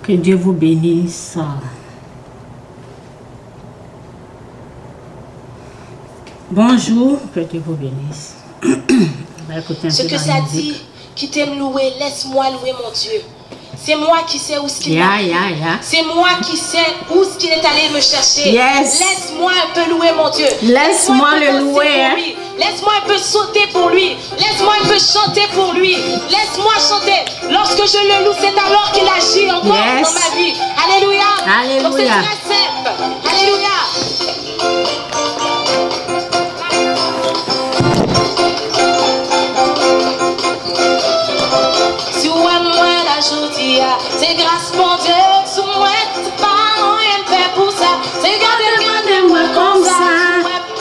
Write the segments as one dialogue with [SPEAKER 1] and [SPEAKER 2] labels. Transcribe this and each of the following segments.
[SPEAKER 1] Que Dieu vous bénisse. Bonjour, que Dieu vous bénisse.
[SPEAKER 2] Ce que ça dit, qui t'aime louer, laisse-moi louer mon Dieu. C'est moi qui sais où ce qu'il est. C'est moi qui sais où ce qu'il est allé me chercher. Laisse-moi un peu louer mon Dieu.
[SPEAKER 1] Laisse-moi le louer.
[SPEAKER 2] Laisse-moi un peu sauter pour lui. Laisse-moi un peu chanter pour lui. Laisse-moi chanter. Lorsque je le loue, c'est alors qu'il agit encore dans ma vie. Alléluia.
[SPEAKER 1] Alléluia.
[SPEAKER 2] Donc c'est très simple. Alléluia. C'est grâce mon Dieu sous moi, c'est pas rien de faire pour ça. C'est garde-moi comme ça.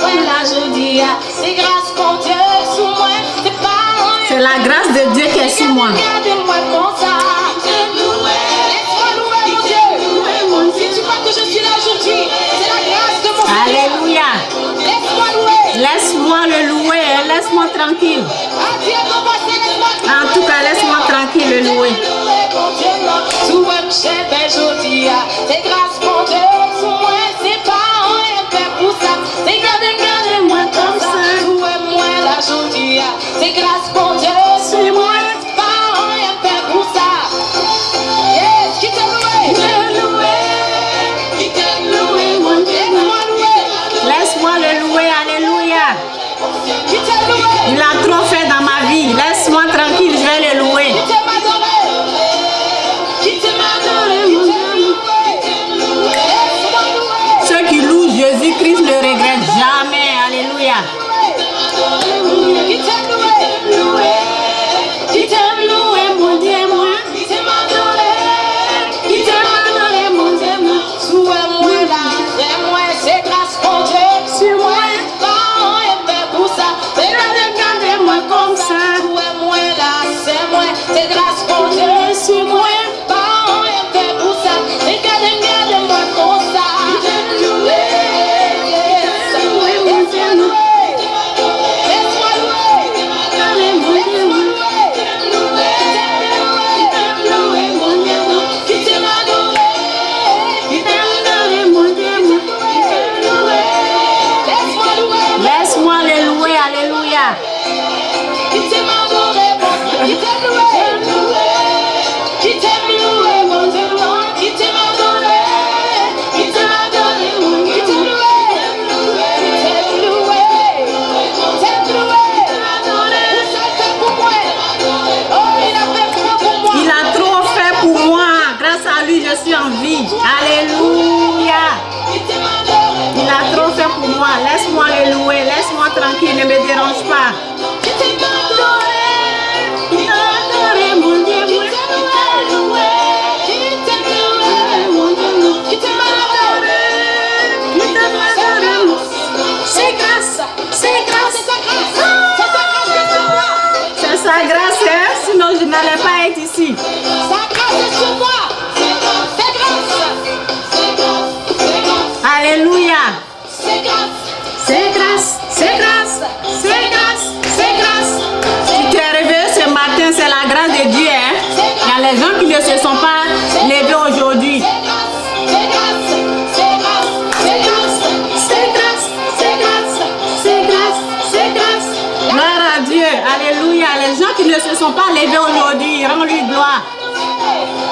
[SPEAKER 2] Ouais, la jolie, c'est grâce mon Dieu sous moi, c'est pas rien.
[SPEAKER 1] C'est la grâce de Dieu qui est sur moi.
[SPEAKER 2] Regardez-moi comme ça. Laisse-moi louer mon Dieu. Si tu crois que je suis là aujourd'hui, c'est la grâce de mon Dieu.
[SPEAKER 1] Alléluia.
[SPEAKER 2] Laisse-moi louer.
[SPEAKER 1] Laisse-moi le louer, laisse-moi tranquille. En tout cas, laisse-moi tranquille le louer.
[SPEAKER 2] C'est grâce mon Dieu sous moi, c'est pas rien faire pour ça. C'est gardez-moi comme ça. Louez-moi la jolie. C'est grâce mon Dieu sous moi, c'est pas rien faire pour ça. Yes, qui t'a loué? Qui t'a loué, mon Dieu? Laisse-moi louer.
[SPEAKER 1] Laisse-moi le louer, alléluia.
[SPEAKER 2] Qui t'a loué?
[SPEAKER 1] Il a trop fait dans ma vie. Laisse-moi tranquille, je vais le louer. Ceux qui louent Jésus-Christ ne regrettent jamais. Alléluia.
[SPEAKER 2] Qui t'aime loué? Qui t'aime loué, mon Dieu, moi? Qui t'aime adoré? Qui t'aime adoré, mon Dieu, moi? Souhait-moi là, c'est moi, c'est grâce mon Dieu. Sur moi, pas rien fait pour ça. C'est regardez-moi comme ça. Souhait-moi là, c'est moi, c'est grâce mon Dieu. Sur moi, pas rien fait pour ça. Regardez-moi comme ça.
[SPEAKER 1] Laisse-moi le louer, alléluia.
[SPEAKER 2] Qui t'aime adoré, qui t'aime loué, qui t'aime loué, mon Dieu, qui t'aime adoré, qui t'aime adoré, qui t'aime loué, t'aime loué, pour ça fait pour moi. Oh, il a fait pour moi.
[SPEAKER 1] Il a trop fait pour moi. Grâce à lui, je suis en vie. Alléluia. Il a trop fait pour moi. Laisse-moi le louer. Laisse-moi tranquille. Ne me dérange pas.
[SPEAKER 2] Qui t'aime adoré, qui t'aime adoré, mon Dieu, qui t'aime loué, qui t'aime loué, mon Dieu, qui t'aime adoré, qui t'aime adoré. C'est grâce, c'est grâce, c'est sa grâce,
[SPEAKER 1] C'est sa grâce, hein? Sinon je n'allais pas être ici.
[SPEAKER 2] sa grâce est sur moi, c'est grâce, c'est grâce,
[SPEAKER 1] Alléluia.
[SPEAKER 2] c'est grâce,
[SPEAKER 1] C'est grâce, c'est grâce, c'est grâce, c'est grâce. Si tu es réveillé ce matin, c'est la grâce de Dieu, hein? Il y a les gens qui ne se sont pas levés aujourd'hui.
[SPEAKER 2] c'est grâce, c'est grâce, c'est grâce, c'est grâce, c'est grâce, c'est grâce, c'est grâce.
[SPEAKER 1] Gloire à Dieu, alléluia. Les gens qui ne se sont pas levés aujourd'hui, rends-lui gloire.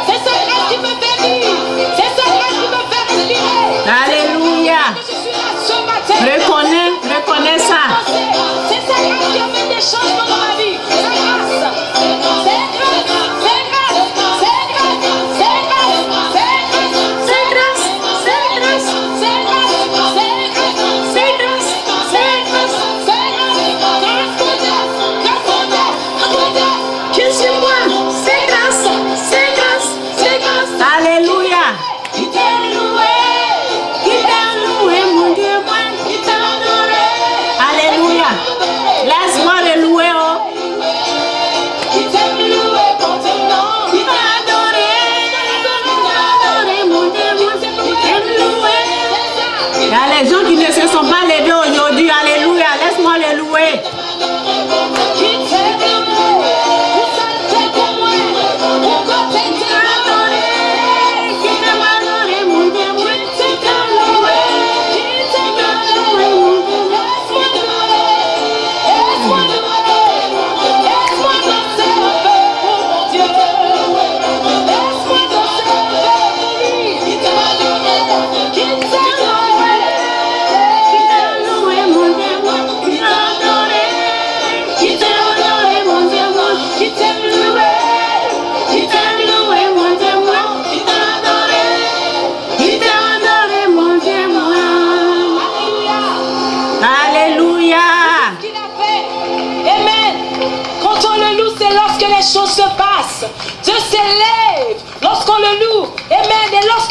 [SPEAKER 2] C'est sa grâce qui me fait vivre. C'est sa grâce qui me fait respirer.
[SPEAKER 1] Alléluia.
[SPEAKER 2] Je suis là ce matin.
[SPEAKER 1] Reconnais ça.
[SPEAKER 2] C'est sa grâce qui a fait des changements dans ma vie. Sa grâce. C'est grâce. C'est grâce. C'est grâce. C'est grâce. C'est grâce. C'est grâce. C'est grâce. C'est grâce. C'est grâce. C'est grâce. Grâce pour Dieu. Grâce pour Dieu. Grâce pour Dieu. Qui suis moi? C'est grâce.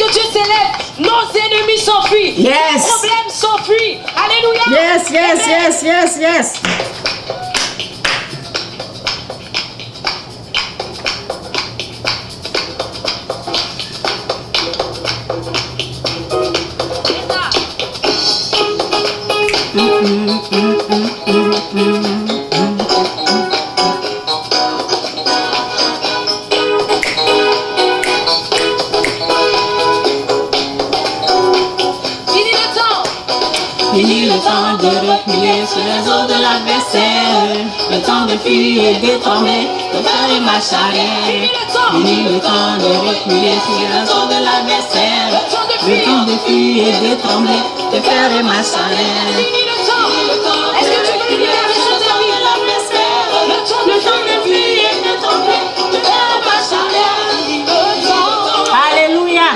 [SPEAKER 2] lorsque Dieu s'élève, nos ennemis s'enfuient.
[SPEAKER 1] Yes.
[SPEAKER 2] Les problèmes s'enfuient. Alléluia.
[SPEAKER 1] Yes, yes, yes, yes, yes.
[SPEAKER 2] Fini le temps de reculer sur les os de l'adversaire. Le temps de fuir et de trembler, de faire ma charrière. Fini le temps de reculer sur les os de l'adversaire. Le temps de fuir et de trembler, de faire ma charrière. Fini le temps. Est-ce que tu veux finir la chose de l'adversaire? Le temps de fuir et de trembler, de faire ma charrière.
[SPEAKER 1] Alléluia.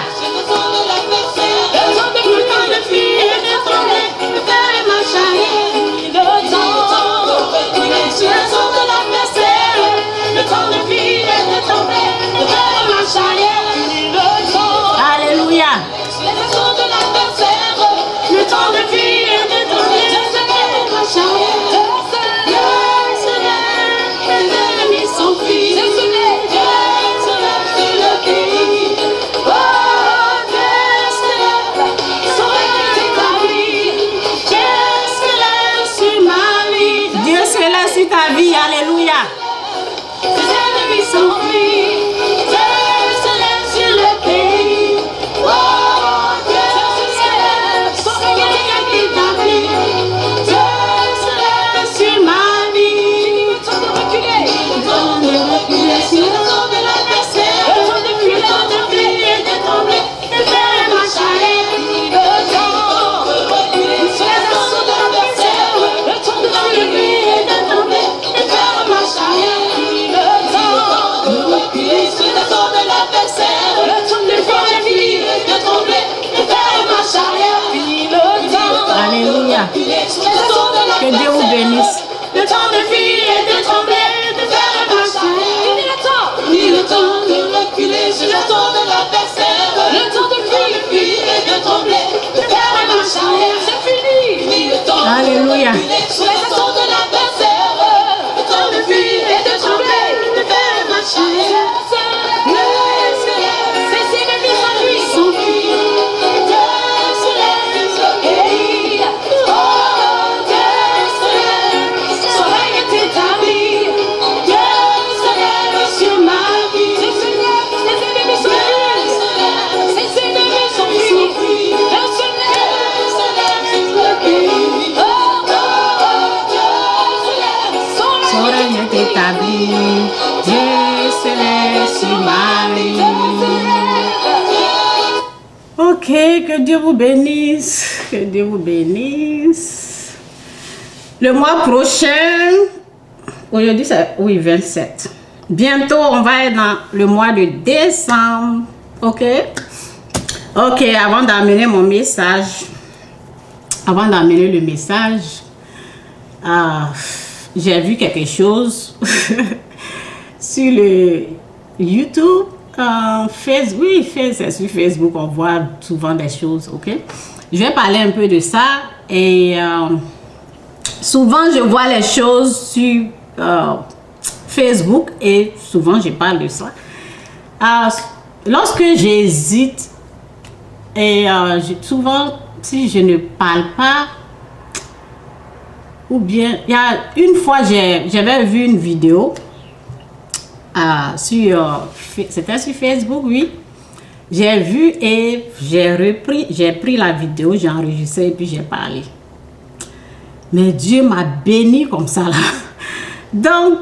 [SPEAKER 1] Alléluia.
[SPEAKER 2] Le temps de fuir et de tomber, je serai ma charrière. Les ennemis s'enfuient, je serai le pays. Oh,
[SPEAKER 1] Dieu s'élève sur ta vie. Alléluia.
[SPEAKER 2] les ennemis s'enfuient, Dieu s'élève sur le pays. Oh, Dieu s'élève, sans rien t'établir. Dieu s'élève sur ma vie. Le temps de reculer, sur le dos de l'adversaire. Le temps de fuir, et de trembler, de faire ma charrière. Le temps de reculer, sur le dos de l'adversaire. Le temps de fuir et de trembler, de faire ma charrière. Le temps de reculer, sur le dos de l'adversaire. Le temps de fuir et de trembler, de faire ma charrière. Le temps
[SPEAKER 1] Alléluia.
[SPEAKER 2] de reculer, sur le dos de l'adversaire.
[SPEAKER 1] Que Dieu vous bénisse.
[SPEAKER 2] Le temps de fuir et de trembler, de faire ma charrière. Fini le temps. Fini le temps de reculer sur le dos de l'adversaire. Le temps de fuir et de trembler, de faire ma charrière. C'est fini. Fini le temps
[SPEAKER 1] Alléluia.
[SPEAKER 2] de reculer sur le dos de l'adversaire. Le temps de fuir et de trembler, de faire ma charrière. Ses ennemis s'enfuient. Dieu se lève sur le pays. Oh, Dieu se lève, son règne est établi. Dieu se lève sur ma vie. Dieu se lève, ses ennemis s'enfuient. Ses ennemis s'enfuient. Dieu se lève sur le pays. Oh, Dieu se lève, son
[SPEAKER 1] Son
[SPEAKER 2] règne
[SPEAKER 1] règne est établi. Dieu s'élève sur ma vie. Ok, que Dieu vous bénisse. Que Dieu vous bénisse. Le mois prochain, aujourd'hui c'est 27. Bientôt, on va être dans le mois de décembre. Ok? Ok, avant d'amener mon message, avant d'amener le message, j'ai vu quelque chose sur le YouTube, Facebook, oui, c'est sur Facebook, on voit souvent des choses, ok? Je vais parler un peu de ça et souvent je vois les choses sur Facebook et souvent je parle de ça. Lorsque j'hésite et souvent si je ne parle pas, ou bien, il y a une fois, j'avais vu une vidéo c'était sur Facebook, oui. J'ai vu et j'ai pris la vidéo, j'ai enregistré et puis j'ai parlé. Mais Dieu m'a béni comme ça là. Donc,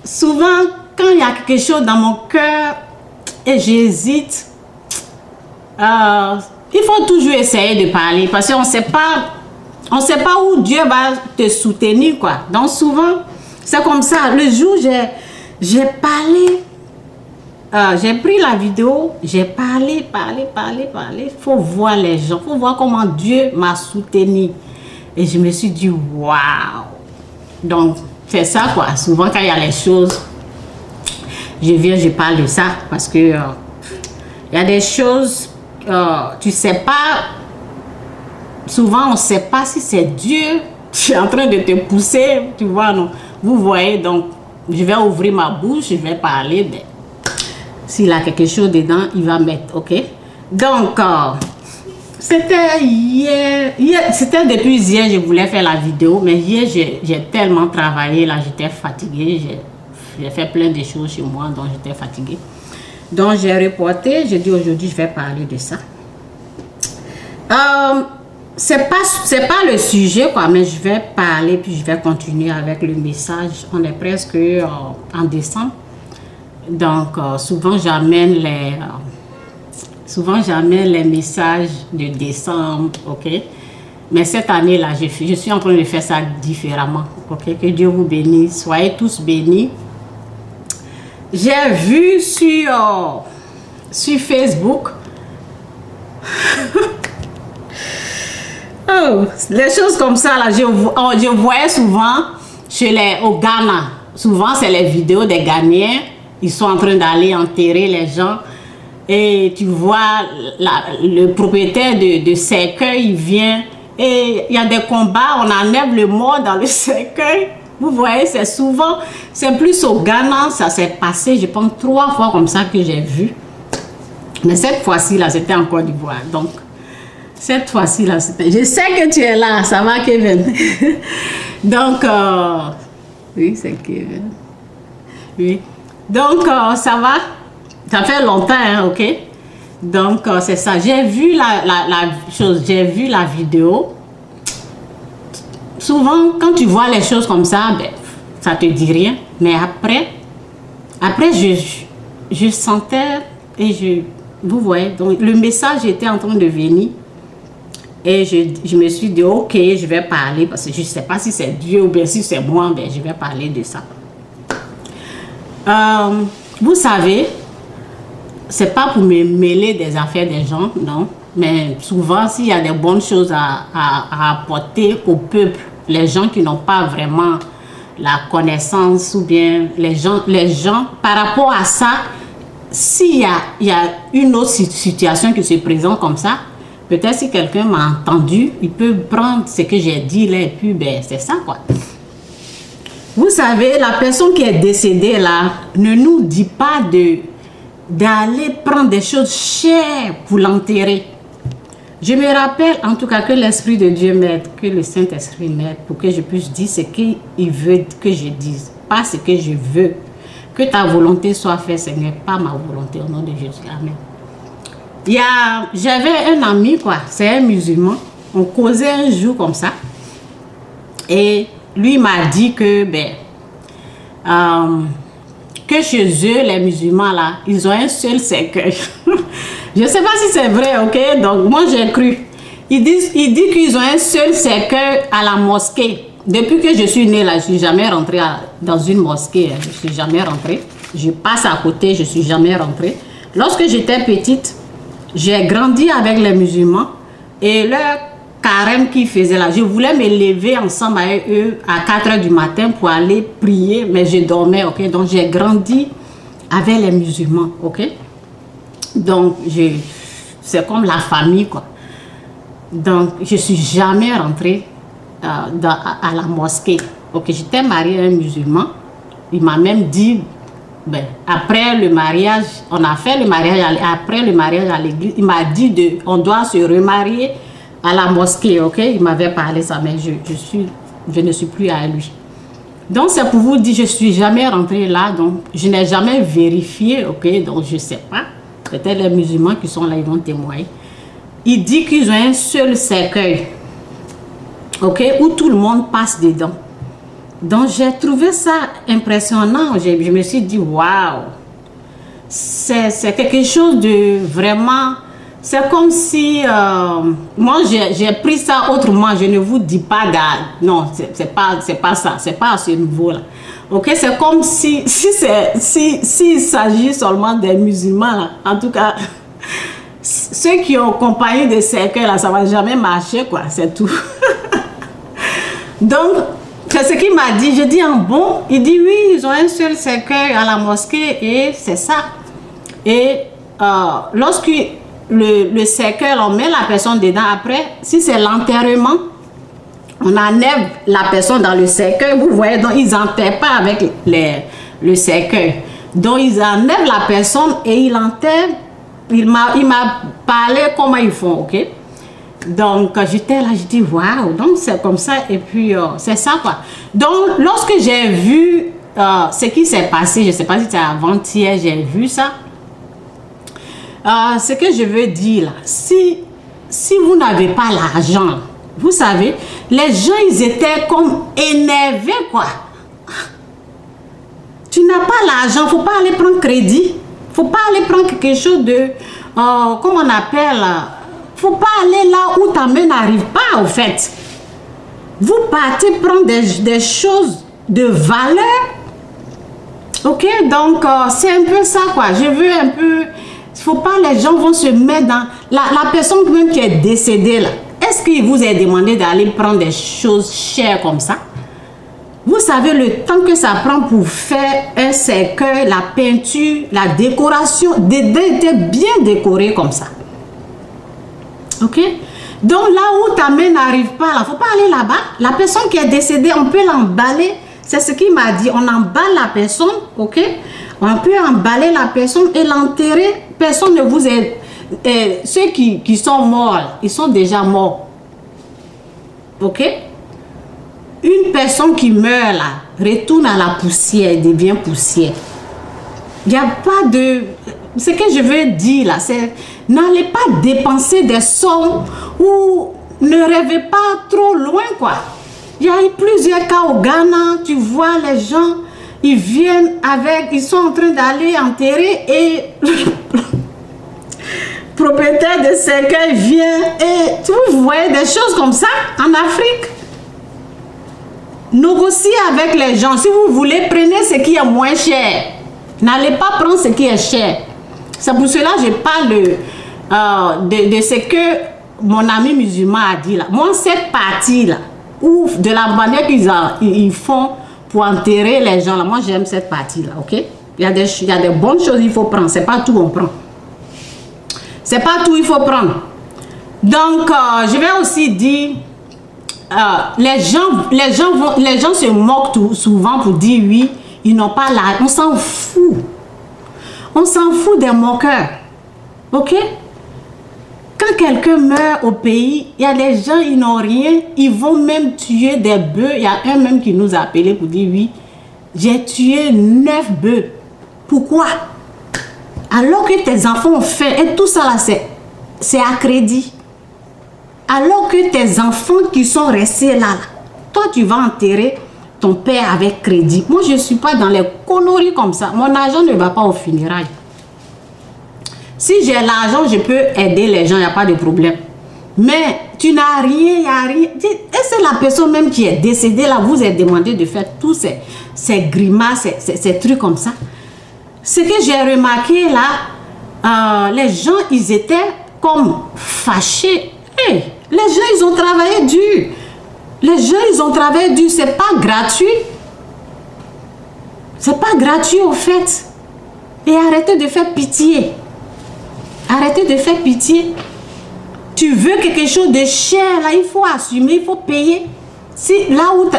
[SPEAKER 1] souvent, quand il y a quelque chose dans mon cœur et j'hésite, il faut toujours essayer de parler parce qu'on ne sait pas où Dieu va te soutenir, quoi. Donc souvent, c'est comme ça. Le jour, j'ai parlé, j'ai pris la vidéo, j'ai parlé. Il faut voir les gens, il faut voir comment Dieu m'a soutenu. Et je me suis dit, waouh! Donc, c'est ça, quoi. Souvent, quand il y a les choses, je parle de ça parce que il y a des choses tu sais pas, souvent on ne sait pas si c'est Dieu qui est en train de te pousser, tu vois, non? Vous voyez, donc je vais ouvrir ma bouche, je vais parler, ben, s'il a quelque chose dedans, il va mettre, ok? Donc, c'était hier, c'était depuis hier, je voulais faire la vidéo, mais hier, j'ai tellement travaillé, là, j'étais fatiguée, j'ai fait plein de choses chez moi, donc j'étais fatiguée. Donc, j'ai reporté, j'ai dit aujourd'hui, je vais parler de ça. C'est pas le sujet, quoi, mais je vais parler, puis je vais continuer avec le message. On est presque en décembre. Donc, souvent, j'amène les messages de décembre, ok? Mais cette année-là, je suis en train de faire ça différemment, ok? Que Dieu vous bénisse. Soyez tous bénis. J'ai vu sur Facebook oh, les choses comme ça, là, je voyais souvent au Ghana. Souvent, c'est les vidéos des Ghanéens. Ils sont en train d'aller enterrer les gens. Et tu vois, le propriétaire de cercueil, il vient. Et il y a des combats, on enlève le mort dans le cercueil. Vous voyez, c'est souvent, c'est plus au Ghana, ça s'est passé, je pense 3 fois comme ça que j'ai vu. Mais cette fois-ci, là, c'était en Côte d'Ivoire. Donc, cette fois-ci, là, c'était... Je sais que tu es là, ça va, Kevin? Donc, oui, c'est Kevin. Oui. Donc, ça va? Ça fait longtemps, hein, ok? Donc, c'est ça. J'ai vu j'ai vu la vidéo. Souvent, quand tu vois les choses comme ça, ben, ça te dit rien. Mais après je sentais et vous voyez, donc le message était en train de venir. Et je me suis dit, ok, je vais parler parce que je ne sais pas si c'est Dieu ou bien si c'est moi, ben, je vais parler de ça. Vous savez, c'est pas pour me mêler des affaires des gens, non. Mais souvent, s'il y a des bonnes choses à apporter au peuple, les gens qui n'ont pas vraiment la connaissance ou bien les gens par rapport à ça, s'il y a une autre situation qui se présente comme ça, peut-être si quelqu'un m'a entendu, il peut prendre ce que j'ai dit là et puis ben, c'est ça quoi. Vous savez, la personne qui est décédée là ne nous dit pas d'aller prendre des choses chères pour l'enterrer. Je me rappelle en tout cas que l'Esprit de Dieu m'aide, que le Saint-Esprit m'aide pour que je puisse dire ce qu'il veut que je dise, pas ce que je veux. Que ta volonté soit faite, Seigneur, pas ma volonté, au nom de Jésus. Amen. J'avais un ami, quoi, c'est un musulman. On causait un jour comme ça. Et lui m'a dit que, que chez eux, les musulmans, là, ils ont un seul cercueil. Je ne sais pas si c'est vrai, ok? Donc, moi, j'ai cru. Il dit qu'ils ont un seul cercueil à la mosquée. Depuis que je suis née là, je ne suis jamais rentrée dans une mosquée. Je ne suis jamais rentrée. Je passe à côté, je ne suis jamais rentrée. Lorsque j'étais petite, j'ai grandi avec les musulmans. Et leur carême qu'ils faisaient là, je voulais me lever ensemble avec eux à 4 h du matin pour aller prier, mais je dormais, ok? Donc, j'ai grandi avec les musulmans, ok? Donc, c'est comme la famille, quoi. Donc, je ne suis jamais rentrée à la mosquée. Ok, j'étais mariée à un musulman. Il m'a même dit, après le mariage, on a fait le mariage, après le mariage à l'église, il m'a dit on doit se remarier à la mosquée, ok? Il m'avait parlé ça, mais je ne suis plus à lui. Donc, c'est pour vous dire, je ne suis jamais rentrée là, donc je n'ai jamais vérifié, ok? Donc, je ne sais pas. Peut-être les musulmans qui sont là, ils vont témoigner. Il dit qu'ils ont un seul cercueil, ok, où tout le monde passe dedans. Donc, j'ai trouvé ça impressionnant. Je me suis dit, waouh, c'est quelque chose de vraiment... C'est comme si... moi, j'ai pris ça autrement. Je ne vous dis pas... Non, c'est pas ça. C'est pas à ce niveau-là. Ok, c'est comme s'il s'agit seulement des musulmans, là. En tout cas, ceux qui ont compagnie de cercueils, là, ça ne va jamais marcher, quoi. C'est tout. Donc, c'est ce qu'il m'a dit. Je dis, bon, il dit, oui, ils ont un seul cercueil à la mosquée et c'est ça. Et le cercueil, on met la personne dedans. Après, si c'est l'enterrement, on enlève la personne dans le cercueil. Vous voyez, donc ils n'enterrent pas avec le cercueil. Donc ils enlèvent la personne et ils l'enterrent. Il m'a parlé comment ils font, ok? Donc j'étais là, je dis waouh, donc c'est comme ça et puis c'est ça quoi. Donc lorsque j'ai vu ce qui s'est passé, je ne sais pas si c'était avant-hier, j'ai vu ça. Ce que je veux dire là, si vous n'avez pas l'argent, vous savez, les gens ils étaient comme énervés quoi. Tu n'as pas l'argent, faut pas aller prendre crédit, faut pas aller prendre quelque chose de, comment on appelle, faut pas aller là où ta main n'arrive pas au fait. Vous partez prendre des choses de valeur, ok, donc c'est un peu ça quoi. Je veux un peu, il faut pas les gens vont se mettre dans, la personne même qui est décédée là, est-ce qu'il vous a demandé d'aller prendre des choses chères comme ça? Vous savez le temps que ça prend pour faire un cercueil, la peinture, la décoration, dedans était bien décoré comme ça. Ok? Donc là où ta main n'arrive pas, il ne faut pas aller là-bas. La personne qui est décédée, on peut l'emballer. C'est ce qu'il m'a dit. On emballe la personne, ok? On peut emballer la personne et l'enterrer. Personne ne vous aide. Ceux qui sont morts, ils sont déjà morts. Ok? Une personne qui meurt là, retourne à la poussière, devient poussière. Il n'y a pas de... Ce que je veux dire là, c'est... N'allez pas dépenser des sommes ou ne rêvez pas trop loin quoi. Il y a eu plusieurs cas au Ghana, tu vois les gens, ils viennent avec... Ils sont en train d'aller enterrer et... propriétaire de cercueil vient et... Vous voyez des choses comme ça en Afrique. Négociez avec les gens. Si vous voulez, prenez ce qui est moins cher. N'allez pas prendre ce qui est cher. C'est pour cela que je parle de ce que mon ami musulman a dit là. Moi, cette partie-là, ou de la manière qu'ils font pour enterrer les gens là, moi j'aime cette partie-là, ok? Il y a des bonnes choses qu'il faut prendre. C'est pas tout on prend. C'est pas tout il faut prendre. Donc, je vais aussi dire... les gens se moquent souvent pour dire oui, ils n'ont pas l'argent. On s'en fout. On s'en fout des moqueurs. Ok? Quand quelqu'un meurt au pays, il y a des gens, ils n'ont rien. Ils vont même tuer des bœufs. Il y a un même qui nous a appelé pour dire oui, j'ai tué 9 bœufs. Pourquoi? Alors que tes enfants ont fait, et tout ça là, c'est à crédit. Alors que tes enfants qui sont restés là, toi tu vas enterrer ton père avec crédit. Moi je ne suis pas dans les conneries comme ça. Mon argent ne va pas au funérailles. Si j'ai l'argent, je peux aider les gens, il n'y a pas de problème. Mais tu n'as rien, il n'y a rien. Et c'est la personne même qui est décédée là, vous êtes demandé de faire tous ces grimaces, ces trucs comme ça. Ce que j'ai remarqué là, les gens ils étaient comme fâchés. Hey, les gens, ils ont travaillé dur. Les gens, ils ont travaillé dur. C'est pas gratuit. C'est pas gratuit, au fait. Et arrêtez de faire pitié. Arrêtez de faire pitié. Tu veux quelque chose de cher, là, il faut assumer, il faut payer. Si là où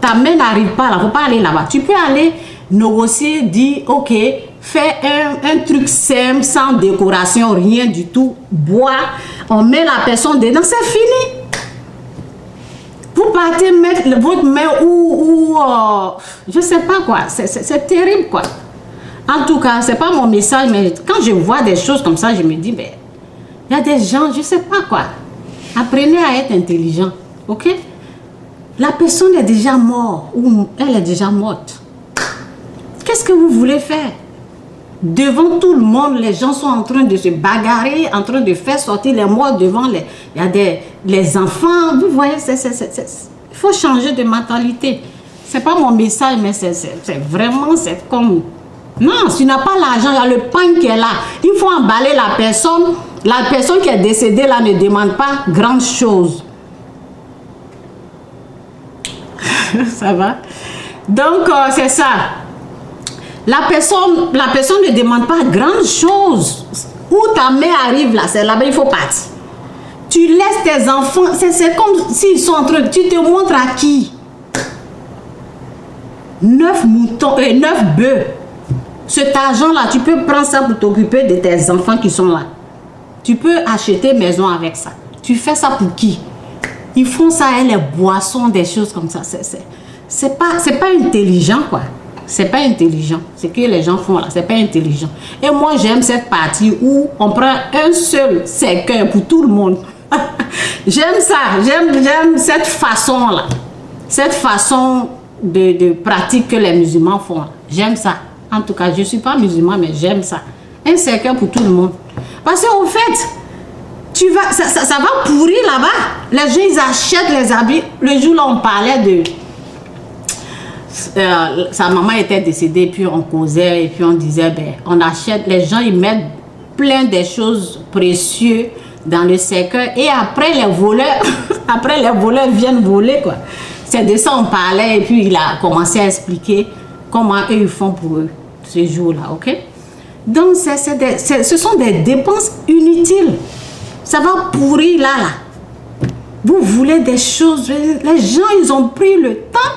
[SPEAKER 1] ta main n'arrive pas, là, il ne faut pas aller là-bas. Tu peux aller négocier, dire, ok, fais un truc simple, sans décoration, rien du tout. Bois, on met la personne dedans, c'est fini. Vous partez mettre votre main ou je ne sais pas quoi. C'est terrible quoi. En tout cas, ce n'est pas mon message, mais quand je vois des choses comme ça, je me dis, ben, il y a des gens, je ne sais pas quoi. Apprenez à être intelligent, ok? La personne est déjà morte ou elle est déjà morte. Qu'est-ce que vous voulez faire? Devant tout le monde, les gens sont en train de se bagarrer, en train de faire sortir les morts devant les... Il y a les enfants, vous voyez, il faut changer de mentalité. Ce n'est pas mon message, mais c'est vraiment, c'est comme... Non, si tu n'as pas l'argent, il y a le pain qui est là. Il faut emballer la personne. La personne qui est décédée là ne demande pas grand chose. Ça va? Donc, c'est ça. La personne ne demande pas grand chose. Où ta mère arrive là, c'est là-bas, il faut partir. Tu laisses tes enfants, c'est comme s'ils sont entre eux. Tu te montres à qui? 9 moutons et 9 bœufs. Cet argent-là, tu peux prendre ça pour t'occuper de tes enfants qui sont là. Tu peux acheter maison avec ça. Tu fais ça pour qui? Ils font ça avec les boissons, des choses comme ça. C'est pas intelligent, quoi. C'est pas intelligent. Ce que les gens font là, c'est pas intelligent. Et moi, j'aime cette partie où on prend un seul cercueil pour tout le monde. J'aime ça. J'aime cette façon-là. Cette façon de pratique que les musulmans font. J'aime ça. En tout cas, je ne suis pas musulman, mais j'aime ça. Un cercueil pour tout le monde. Parce qu'en fait, ça va pourrir là-bas. Les gens, ils achètent les habits. Le jour là, on parlait de... sa maman était décédée, puis on causait, et puis on disait, ben, on achète, les gens, ils mettent plein de choses précieuses dans le cercueil, et après les voleurs viennent voler, quoi. C'est de ça on parlait, et puis il a commencé à expliquer comment eux ils font pour eux, ce jour-là, ok? Donc, ce sont des dépenses inutiles. Ça va pourrir là. Vous voulez des choses, les gens, ils ont pris le temps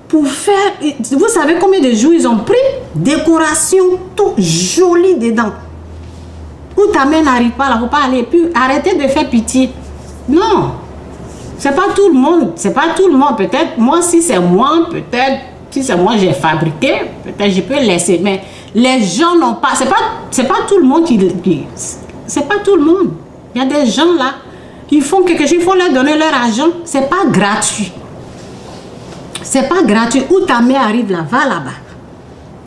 [SPEAKER 1] pour faire, vous savez combien de jours ils ont pris? Décoration, tout joli dedans. Où ta mère n'arrive pas là, il ne faut pas aller. Puis arrêtez de faire pitié. Non, c'est pas tout le monde. C'est pas tout le monde. Peut-être, moi, si c'est moi, peut-être, si c'est moi j'ai fabriqué, peut-être je peux laisser. Mais les gens n'ont pas, c'est pas tout le monde c'est pas tout le monde. Il y a des gens là, ils font quelque chose, il faut leur donner leur argent. C'est pas gratuit. C'est pas gratuit. Où ta mère arrive là, va là-bas.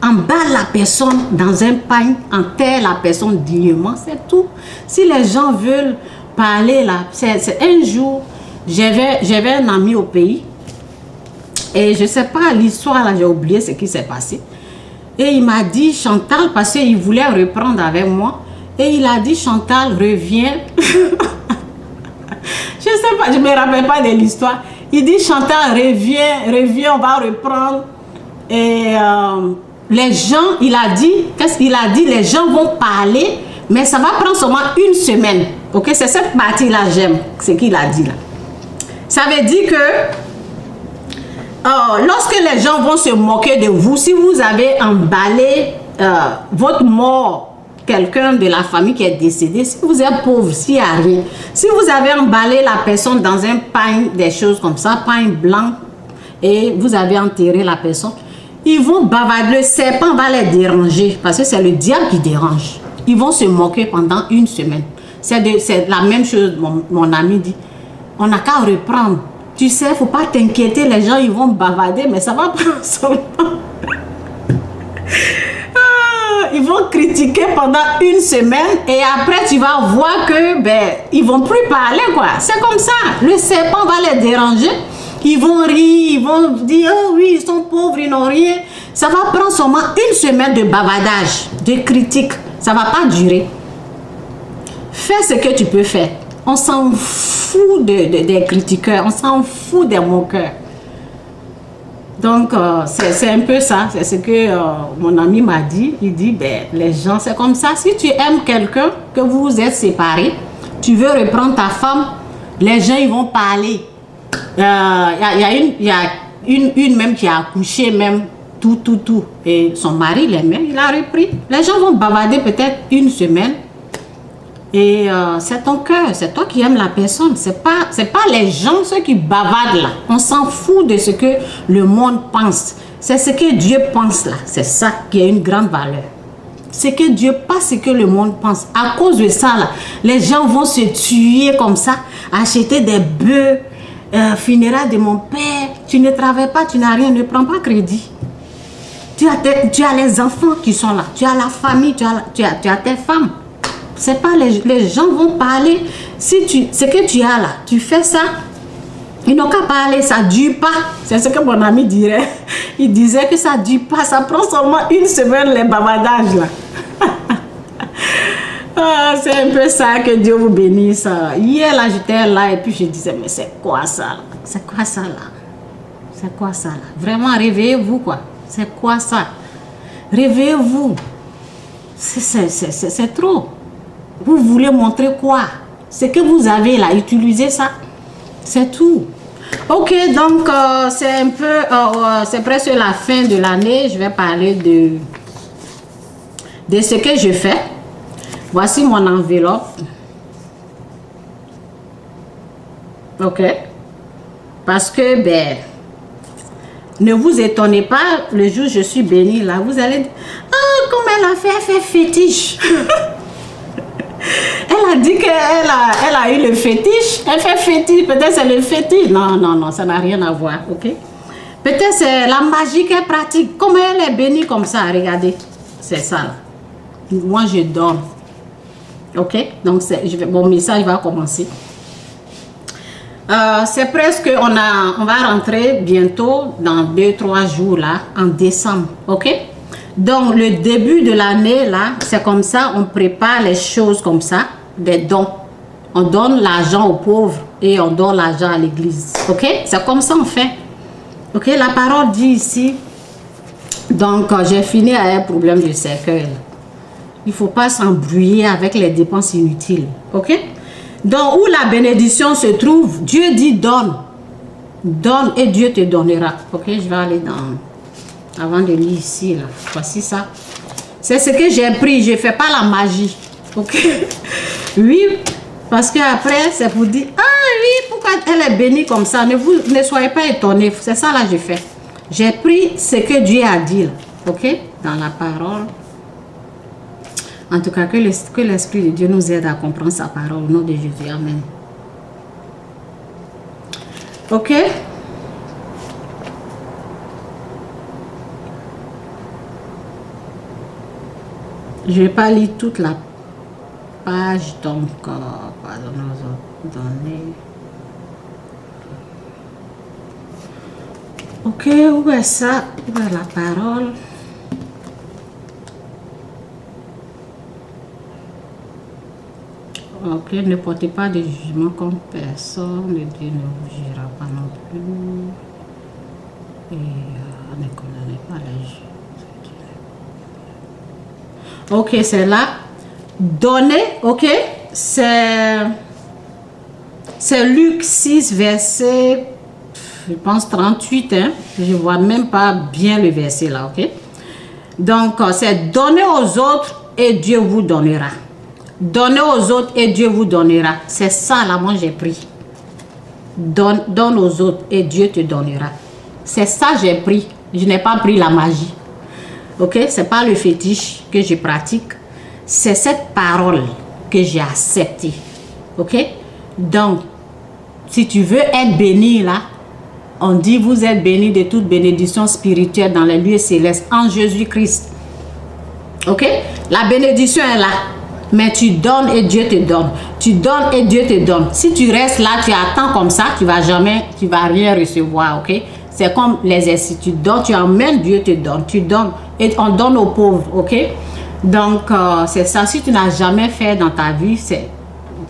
[SPEAKER 1] Emballe la personne dans un pain, enterre la personne dignement, c'est tout. Si les gens veulent parler là, c'est un jour, j'avais un ami au pays, et je sais pas l'histoire là, j'ai oublié ce qui s'est passé. Et il m'a dit, Chantal, parce qu'il voulait reprendre avec moi, et il a dit, Chantal, reviens. Je sais pas, je me rappelle pas de l'histoire. Il dit, Chantal, reviens, on va reprendre. Et les gens, il a dit, qu'est-ce qu'il a dit? Les gens vont parler, mais ça va prendre seulement une semaine. Ok, c'est cette partie-là, j'aime ce qu'il a dit là. Ça veut dire que lorsque les gens vont se moquer de vous, si vous avez emballé votre mort, quelqu'un de la famille qui est décédé, si vous êtes pauvre, s'il n'y a rien, si vous avez emballé la personne dans un pain, des choses comme ça, pain blanc, et vous avez enterré la personne, ils vont bavarder, le serpent va les déranger, parce que c'est le diable qui dérange. Ils vont se moquer pendant une semaine. C'est la même chose, mon ami dit, on n'a qu'à reprendre. Tu sais, il ne faut pas t'inquiéter, les gens ils vont bavarder, mais ça va prendre son temps. Ils vont critiquer pendant une semaine et après tu vas voir que ils vont plus parler, quoi. C'est comme ça. Le serpent va les déranger. Ils vont rire, ils vont dire oh oui, ils sont pauvres, ils n'ont rien. Ça va prendre seulement une semaine de bavardage, de critique. Ça va pas durer. Fais ce que tu peux faire. On s'en fout des critiqueurs, on s'en fout des moqueurs. Donc, c'est un peu ça, c'est ce que mon ami m'a dit. Il dit, les gens, c'est comme ça. Si tu aimes quelqu'un, que vous vous êtes séparés, tu veux reprendre ta femme, les gens, ils vont parler. Il y a une même qui a accouché, même tout. Et son mari, il a repris. Les gens vont bavarder peut-être une semaine. Et c'est ton cœur, c'est toi qui aimes la personne. C'est pas les gens, ceux qui bavardent là. On s'en fout de ce que le monde pense. C'est ce que Dieu pense là. C'est ça qui a une grande valeur. C'est que Dieu, pas ce que le monde pense. À cause de ça là, les gens vont se tuer comme ça, acheter des bœufs, funérailles de mon père. Tu ne travailles pas, tu n'as rien, ne prends pas crédit. Tu as les enfants qui sont là, tu as la famille, tu as tes femmes. C'est pas les gens vont parler. Si ce que tu as là, tu fais ça, ils n'ont qu'à parler, ça ne dure pas. C'est ce que mon ami dirait. Il disait que ça ne dure pas, ça prend seulement une semaine les bavardages là. C'est un peu ça, que Dieu vous bénisse. Hier là, j'étais là et puis je disais, mais c'est quoi ça là? C'est quoi ça là? C'est quoi ça là? Vraiment, réveillez-vous quoi. C'est quoi ça? Réveillez-vous. C'est trop. Vous voulez montrer quoi? Ce que vous avez là, utilisez ça. C'est tout. Ok, donc c'est un peu, c'est presque la fin de l'année. Je vais parler de ce que je fais. Voici mon enveloppe. Ok. Parce que, ben, ne vous étonnez pas, le jour où je suis bénie, là, vous allez dire, ah, comme elle fait fétiche. Elle a dit qu'elle a eu le fétiche. Elle fait fétiche. Peut-être c'est le fétiche. Non, non, non, ça n'a rien à voir. Ok? Peut-être c'est la magie qu'elle pratique. Comment elle est bénie comme ça? Regardez. C'est ça. Là. Moi, je donne. Ok? Donc, mon message va commencer. C'est presque, on va rentrer bientôt dans 2-3 jours là, en décembre. Ok? Donc, le début de l'année, là, c'est comme ça, on prépare les choses comme ça, des dons. On donne l'argent aux pauvres et on donne l'argent à l'église. Ok? C'est comme ça on fait. Ok? La parole dit ici, donc, j'ai fini avec un problème de cercueil. Il ne faut pas s'embrouiller avec les dépenses inutiles. Ok? Donc, où la bénédiction se trouve, Dieu dit donne. Donne et Dieu te donnera. Ok? Je vais aller dans... Avant de lire ici, là. Voici ça. C'est ce que j'ai pris. Je ne fais pas la magie. Ok? Oui, parce qu'après, c'est pour dire, ah oui, pourquoi elle est bénie comme ça? Ne soyez pas étonnés. C'est ça, là, j'ai fait. J'ai pris ce que Dieu a dit, là. Ok? Dans la parole. En tout cas, que l'Esprit de Dieu nous aide à comprendre sa parole. Au nom de Jésus. Amen. Ok? Je ne vais pas lire toute la page, donc, pardon, nous donner. Ok, où est ça? Où est la parole? Ok, ne portez pas de jugement contre personne, Dieu ne vous jugera pas non plus. Et ne condamnez pas les juges. Ok, c'est là. Donner, ok, c'est Luc 6, verset, je pense 38, hein. Je ne vois même pas bien le verset là, ok. Donc, c'est donner aux autres et Dieu vous donnera. Donnez aux autres et Dieu vous donnera. C'est ça là, moi j'ai pris. Donne aux autres et Dieu te donnera. C'est ça j'ai pris. Je n'ai pas pris la magie. Ok, c'est pas le fétiche que je pratique. C'est cette parole que j'ai acceptée. Ok, donc, si tu veux être béni là, on dit vous êtes béni de toute bénédiction spirituelle dans les lieux célestes en Jésus-Christ. Ok, la bénédiction est là. Mais tu donnes et Dieu te donne. Tu donnes et Dieu te donne. Si tu restes là, tu attends comme ça, tu vas rien recevoir, ok? C'est comme l'exercice. Tu donnes, tu emmènes, Dieu te donne. Tu donnes et on donne aux pauvres, ok? Donc, c'est ça. Si tu n'as jamais fait dans ta vie,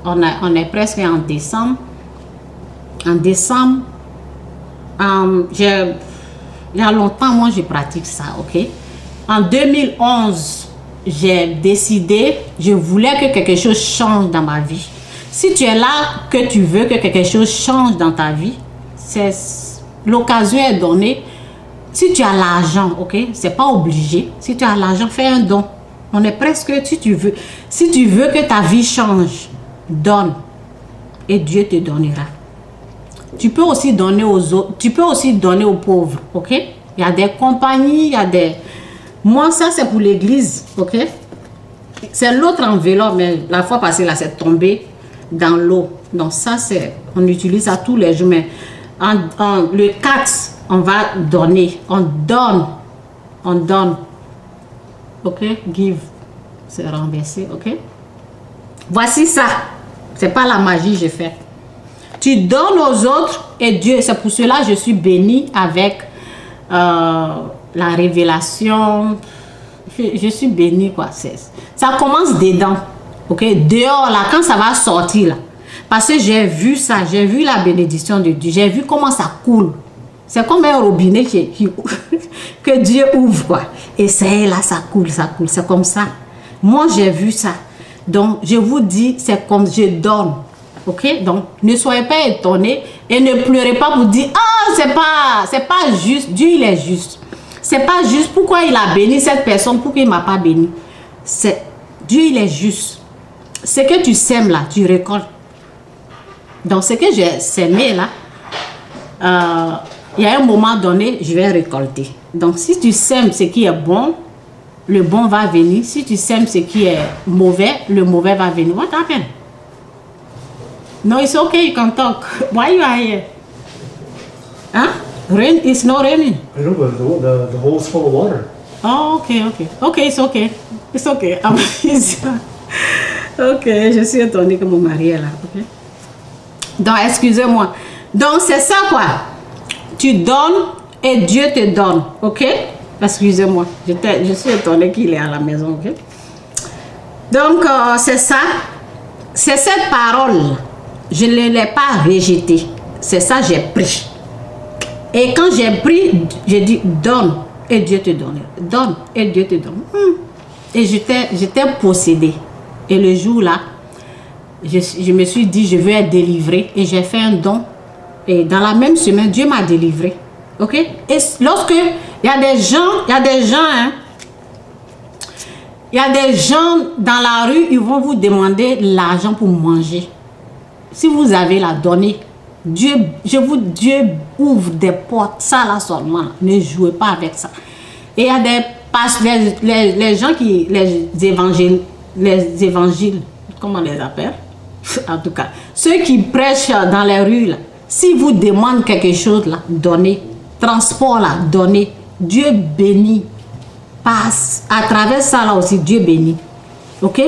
[SPEAKER 1] on est presque en décembre. En décembre, il y a longtemps, moi, je pratique ça, ok? En 2011, j'ai décidé, je voulais que quelque chose change dans ma vie. Si tu es là, que tu veux que quelque chose change dans ta vie, l'occasion est donnée. Si tu as l'argent, ok, c'est pas obligé. Si tu as l'argent, fais un don. On est presque, si tu veux que ta vie change, donne et Dieu te donnera. Tu peux aussi donner aux autres, tu peux aussi donner aux pauvres, ok. Il y a des compagnies, il y a des... Moi, ça, c'est pour l'église, ok? C'est l'autre enveloppe, mais la fois passée, là, c'est tombé dans l'eau. Donc, ça, on utilise ça tous les jours. Mais le 4, on va donner. On donne. Ok? Give. C'est renversé, ok? Voici ça. C'est pas la magie que je fais. Tu donnes aux autres et Dieu, c'est pour cela que je suis bénie avec... la révélation, je suis bénie quoi. Ça commence dedans, ok, dehors là, quand ça va sortir là, parce que j'ai vu ça, j'ai vu la bénédiction de Dieu, j'ai vu comment ça coule. C'est comme un robinet que Dieu ouvre quoi, et c'est là, ça coule, c'est comme ça. Moi, j'ai vu ça. Donc, je vous dis, c'est comme je donne. Ok? Donc, ne soyez pas étonnés et ne pleurez pas pour dire, ah, c'est pas juste. Dieu, il est juste. C'est pas juste. Pourquoi il a béni cette personne, pourquoi il ne m'a pas béni? Dieu, il est juste. Ce que tu sèmes là, tu récoltes. Donc, ce que j'ai sémé là, il y a un moment donné, je vais récolter. Donc, si tu sèmes ce qui est bon, le bon va venir. Si tu sèmes ce qui est mauvais, le mauvais va venir. What happened? No, it's okay, you can talk. Why you are here? Huh? Rain is not raining.
[SPEAKER 3] I know, but the hole is full of water.
[SPEAKER 1] Oh, okay. Okay, it's okay. It's okay. Ok, je suis étonnée que mon mari est là. Okay? Donc, excusez-moi. Donc, c'est ça quoi. Tu donnes et Dieu te donne. Ok? Excusez-moi. Je suis étonnée qu'il est à la maison. Ok? Donc, c'est ça. C'est cette parole. Je ne l'ai pas rejetée. C'est ça, j'ai pris. Et quand j'ai pris, j'ai dit donne et Dieu te donne. Donne et Dieu te donne. Et j'étais possédée. Et le jour là, je me suis dit je veux être délivrée et j'ai fait un don. Et dans la même semaine, Dieu m'a délivrée. Ok? Et lorsque il y a des gens, hein, il y a des gens dans la rue, ils vont vous demander l'argent pour manger. Si vous avez la donnée, Dieu ouvre des portes, ça là seulement. Ne jouez pas avec ça. Et il y a les gens qui, les évangiles, comment on les appelle? En tout cas, ceux qui prêchent dans les rues, là, si vous demandez quelque chose, là, donnez. Transport, là, donnez. Dieu bénit. Passe. À travers ça, là aussi, Dieu bénit. Ok?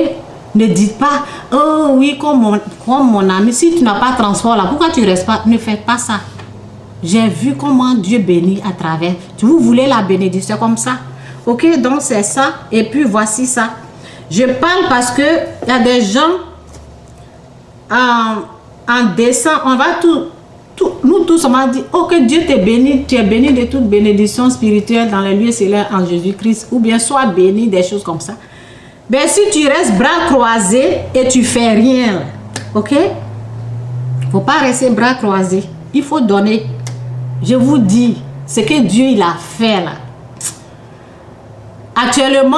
[SPEAKER 1] Ne dites pas, oh oui, comme mon ami, si tu n'as pas de transport là, pourquoi tu restes pas? Ne faites pas ça. J'ai vu comment Dieu bénit à travers. Vous voulez la bénédiction comme ça? Ok, donc c'est ça. Et puis voici ça. Je parle parce que il y a des gens en descend, on va nous tous on va dire, oh que Dieu te bénit, tu es béni de toute bénédiction spirituelle dans les lieux célestes en Jésus-Christ, ou bien sois béni, des choses comme ça. Ben si tu restes bras croisés et tu fais rien, ok? Faut pas rester bras croisés. Il faut donner. Je vous dis, ce que Dieu il a fait là. Actuellement,